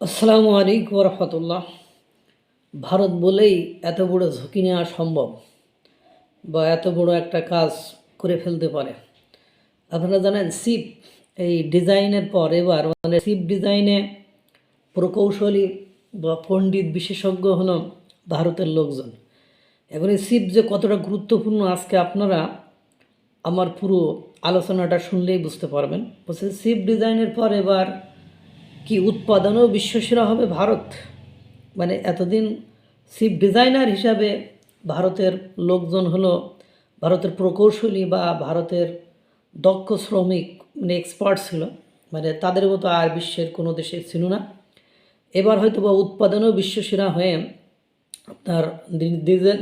আসসালামু আলাইকুম রহমতুল্লাহ। ভারত বলেই এত বড় ঝুঁকি নেওয়া সম্ভব বা এত বড় একটা কাজ করে ফেলতে পারে। আপনারা জানেন শিপ এই ডিজাইনের পর এবার শিপ ডিজাইনে প্রকৌশলী বা পণ্ডিত বিশেষজ্ঞ হল ভারতের লোকজন। এখন এই শিপ যে কতটা গুরুত্বপূর্ণ আজকে আপনারা আমার পুরো আলোচনাটা শুনলেই বুঝতে পারবেন। বলছে শিপ ডিজাইনের পর এবার কি উৎপাদনেও বিশ্বসেরা হবে ভারত। এতদিন শিপ ডিজাইনার হিসাবে ভারতের লোকজন হলো ভারতের প্রকৌশলী বা ভারতের দক্ষ শ্রমিক, এক্সপার্ট ছিল, তাদের মতো আর বিশ্বের কোনো দেশে ছিল না। এবার হয়তো বা উৎপাদনেও বিশ্বসেরা হয়ে আপনার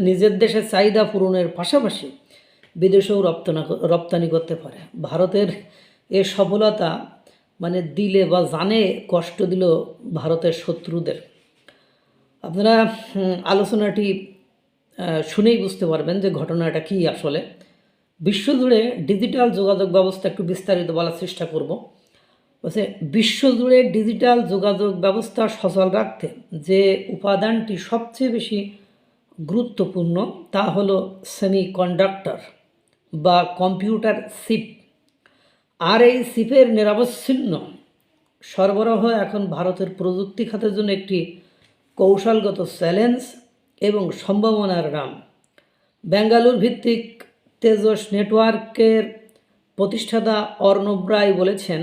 নিজের দেশের চাহিদা পূরণের পাশাপাশি বিদেশেও রপ্তানি করতে পারে। ভারতের এ সফলতা দিলে বা জানে কষ্ট দিল ভারতের শত্রুদের। আপনারা আলোচনাটি শুনেই বুঝতে পারবেন যে ঘটনাটা কী আসলে। বিশ্বজুড়ে ডিজিটাল যোগাযোগ ব্যবস্থা একটু বিস্তারিত বলার চেষ্টা করব। বলছে বিশ্বজুড়ে ডিজিটাল যোগাযোগ ব্যবস্থা সচল রাখতে যে উপাদানটি সবচেয়ে বেশি গুরুত্বপূর্ণ তা হলো সেমিকন্ডাক্টর বা কম্পিউটার চিপ। আর এই চিপের নিরবচ্ছিন্ন সরবরাহ এখন ভারতের প্রযুক্তি খাতের জন্য একটি কৌশলগত চ্যালেঞ্জ এবং সম্ভাবনার নাম। বেঙ্গালুরু ভিত্তিক তেজস নেটওয়ার্কের প্রতিষ্ঠাতা অর্ণব রায় বলেছেন,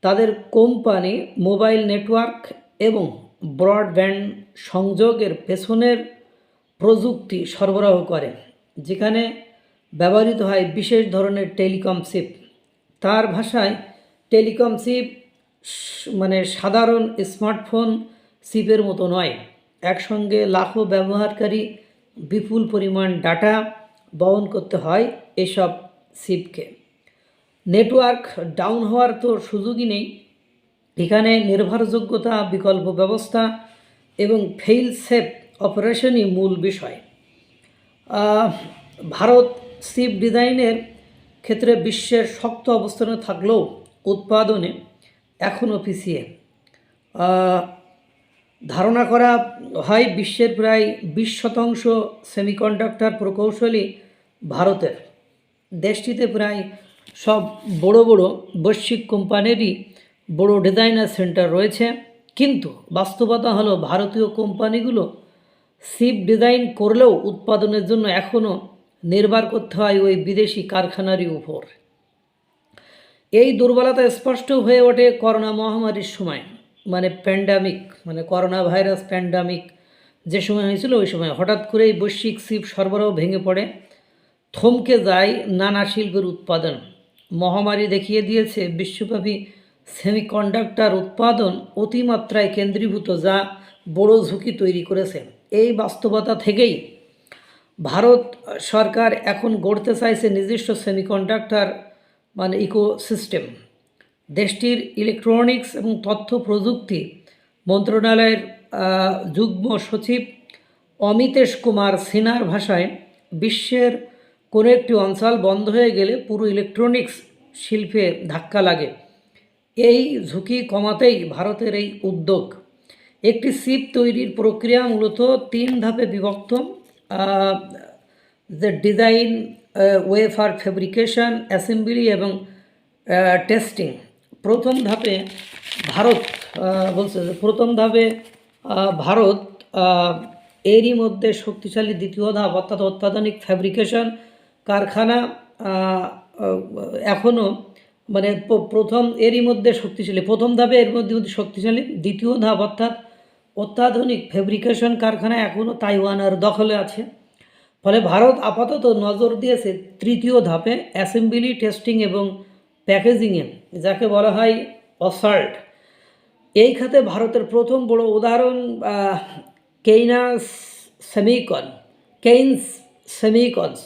তাদের কোম্পানি মোবাইল নেটওয়ার্ক এবং ব্রডব্যান্ড সংযোগের পেছনের প্রযুক্তি সরবরাহ করে, যেখানে ব্যবহৃত হয় বিশেষ ধরনের টেলিকম চিপ। তার ভাষায় টেলিকম চিপ সাধারণ স্মার্টফোন চিপের মতো নয়। একসঙ্গে লাখো ব্যবহারকারী বিপুল পরিমাণ ডাটা বহন করতে হয় এসব চিপকে। নেটওয়ার্ক ডাউন হওয়ার তো সুযোগই নেই। এখানে নির্ভরযোগ্যতা, বিকল্প ব্যবস্থা এবং ফেইল সেফ অপারেশনই মূল বিষয়। ভারত চিপ ডিজাইনের ক্ষেত্রে বিশ্বের শক্ত অবস্থানে থাকলেও উৎপাদনে এখনও পিছিয়ে। ধারণা করা হয় বিশ্বের প্রায় 20% সেমিকন্ডাক্টর প্রকৌশলী ভারতের। দেশটিতে প্রায় সব বড় বড় বৈশ্বিক কোম্পানিরই বড় ডিজাইনার সেন্টার রয়েছে, কিন্তু বাস্তবতা হলো ভারতীয় কোম্পানিগুলো চিপ ডিজাইন করলেও উৎপাদনের জন্য এখনও নির্ভর করতে হয় ওই বিদেশি কারখানারই উপর। এই দুর্বলতা স্পষ্ট হয়ে ওঠে করোনা মহামারীর সময়, প্যান্ডামিক, করোনা ভাইরাস প্যান্ডামিক যে সময় হয়েছিল, ওই সময় হঠাৎ করেই বৈশ্বিক চিপ সরবরাহ ভেঙে পড়ে, থমকে যায় নানা শিল্পের উৎপাদন। মহামারী দেখিয়ে দিয়েছে বিশ্বব্যাপী সেমিকন্ডাক্টর উৎপাদন অতিমাত্রায় কেন্দ্রীভূত, যা বড় ঝুঁকি তৈরি করেছে। এই বাস্তবতা থেকেই ভারত সরকার এখন গড়তে চাইছে নিজস্ব সেমিকন্ডাক্টর ইকোসিস্টেম। দেশটির ইলেকট্রনিক্স এবং তথ্য প্রযুক্তি মন্ত্রণালয়ের যুগ্ম সচিব অমিতেশ কুমার সিনহার ভাষায়, বিশ্বের কোনো একটি অঞ্চল বন্ধ হয়ে গেলে পুরো ইলেকট্রনিক্স শিল্পে ধাক্কা লাগে। এই ঝুঁকি কমাতেই ভারতের এই উদ্যোগ। একটি চিপ তৈরির প্রক্রিয়া মূলত 3 ধাপে বিভক্ত: যে ডিজাইন, ওয়েফার ফেব্রিকেশন, অ্যাসেম্বলি এবং টেস্টিং। প্রথম ধাপে ভারত এরই মধ্যে শক্তিশালী দ্বিতীয় ধাপ অর্থাৎ অত্যাধুনিক ফ্যাব্রিকেশন কারখানা এখনও প্রথম ধাপে এর মধ্যে শক্তিশালী, দ্বিতীয় ধাপ অর্থাৎ অত্যাধুনিক ফেব্রিকেশন কারখানা এখনও তাইওয়ানের দখলে আছে। ফলে ভারত আপাতত নজর দিয়েছে তৃতীয় ধাপে অ্যাসেম্বলি, টেস্টিং এবং প্যাকেজিংয়ে, যাকে বলা হয় অসাল্ট। এই খাতে ভারতের প্রথম বড় উদাহরণ কেইন্স সেমিকনস।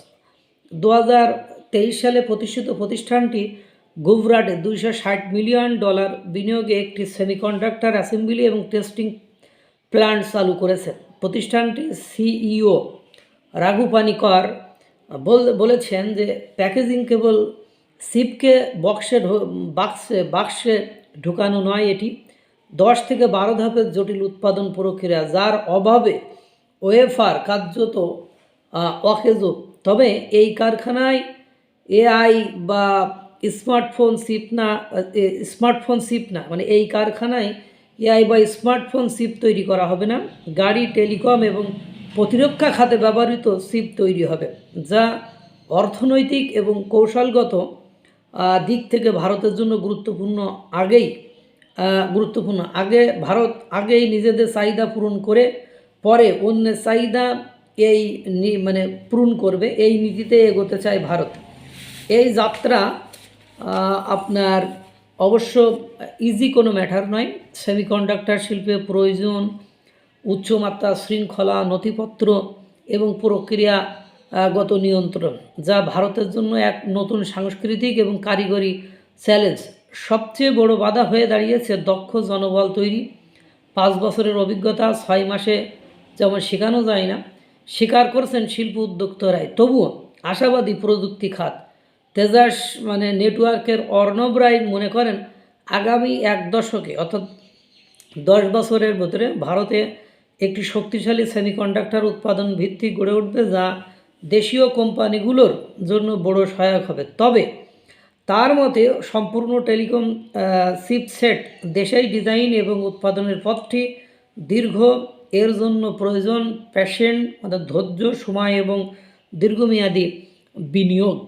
2023 সালে প্রতিষ্ঠিত প্রতিষ্ঠানটি গুজরাটে $260 মিলিয়ন বিনিয়োগে একটি সেমিকন্ডাক্টর অ্যাসেম্বলি এবং টেস্টিং প্ল্যান্ট চালু করেছে। প্রতিষ্ঠানটির সিইও রাঘু পানিকর বলেছেন যে প্যাকেজিং কেবল চিপকে বাক্সে ঢোকানো নয়, এটি 10 থেকে 12 ধাপের জটিল উৎপাদন প্রক্রিয়া, যার অভাবে ওয়েফার কার্যত অকেজ। তবে এই কারখানায় এআই বা স্মার্টফোন চিপ না, মানে এই কারখানায় এআই বা স্মার্টফোন চিপ তৈরি করা হবে না, গাড়ি, টেলিকম এবং প্রতিরক্ষা খাতে ব্যবহৃত চিপ তৈরি হবে, যা অর্থনৈতিক এবং কৌশলগত দিক থেকে ভারতের জন্য ভারত আগেই নিজেদের চাহিদা পূরণ করে পরে অন্যের চাহিদা মানে পূরণ করবে, এই নীতিতে এগোতে চায় ভারত। এই যাত্রা আপনার অবশ্য ইজি কোনো ম্যাটার নয়। সেমিকন্ডাক্টর শিল্পে প্রয়োজন উচ্চমাত্রা শৃঙ্খলা, নথিপত্র এবং প্রক্রিয়াগত নিয়ন্ত্রণ, যা ভারতের জন্য এক নতুন সাংস্কৃতিক এবং কারিগরি চ্যালেঞ্জ। সবচেয়ে বড় বাধা হয়ে দাঁড়িয়েছে দক্ষ জনবল তৈরি। 5 বছরের অভিজ্ঞতা 6 মাসে যেমন শেখানো যায় না, স্বীকার করছেন শিল্প উদ্যোক্তারাই। তবুও আশাবাদী প্রযুক্তি খাত। তেজাস নেটওয়ার্কের অর্ণব রায় মনে করেন আগামী 1 দশকে অর্থাৎ 10 বছরের ভেতরে ভারতে একটি শক্তিশালী সেমিকন্ডাক্টর উৎপাদন ভিত্তি গড়ে উঠবে, যা দেশীয় কোম্পানিগুলোর জন্য বড় সহায়ক হবে। তবে তার মতে সম্পূর্ণ টেলিকম চিপসেট দেশেই ডিজাইন এবং উৎপাদনের পথটি দীর্ঘ। এর জন্য প্রয়োজন প্যাশেন্ট, ধৈর্য, সময় এবং দীর্ঘমেয়াদী বিনিয়োগ।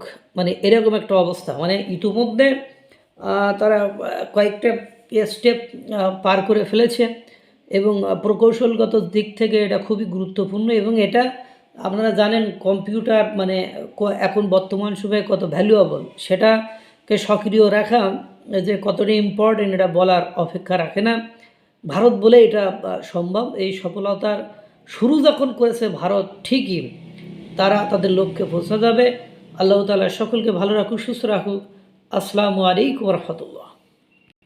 এরকম একটা অবস্থা। ইতিমধ্যে তারা কয়েকটা স্টেপ পার করে ফেলেছে এবং প্রকৌশলগত দিক থেকে এটা খুবই গুরুত্বপূর্ণ। এবং এটা আপনারা জানেন কম্পিউটার এখন বর্তমান সময়ে কত ভ্যালুয়েবল, সেটাকে সক্রিয় রাখা যে কতটা ইম্পর্টেন্ট এটা বলার অপেক্ষা রাখে না। ভারত বলে এটা সম্ভব। এই সফলতার শুরু যখন করেছে ভারত, ঠিকই তারা তাদের লক্ষ্যে পৌঁছে যাবে। আল্লাহ তাআলা সকলকে ভালো রাখুক, সুস্থ রাখুক। আসসালামু আলাইকুম ওয়া রাহমাতুল্লাহ।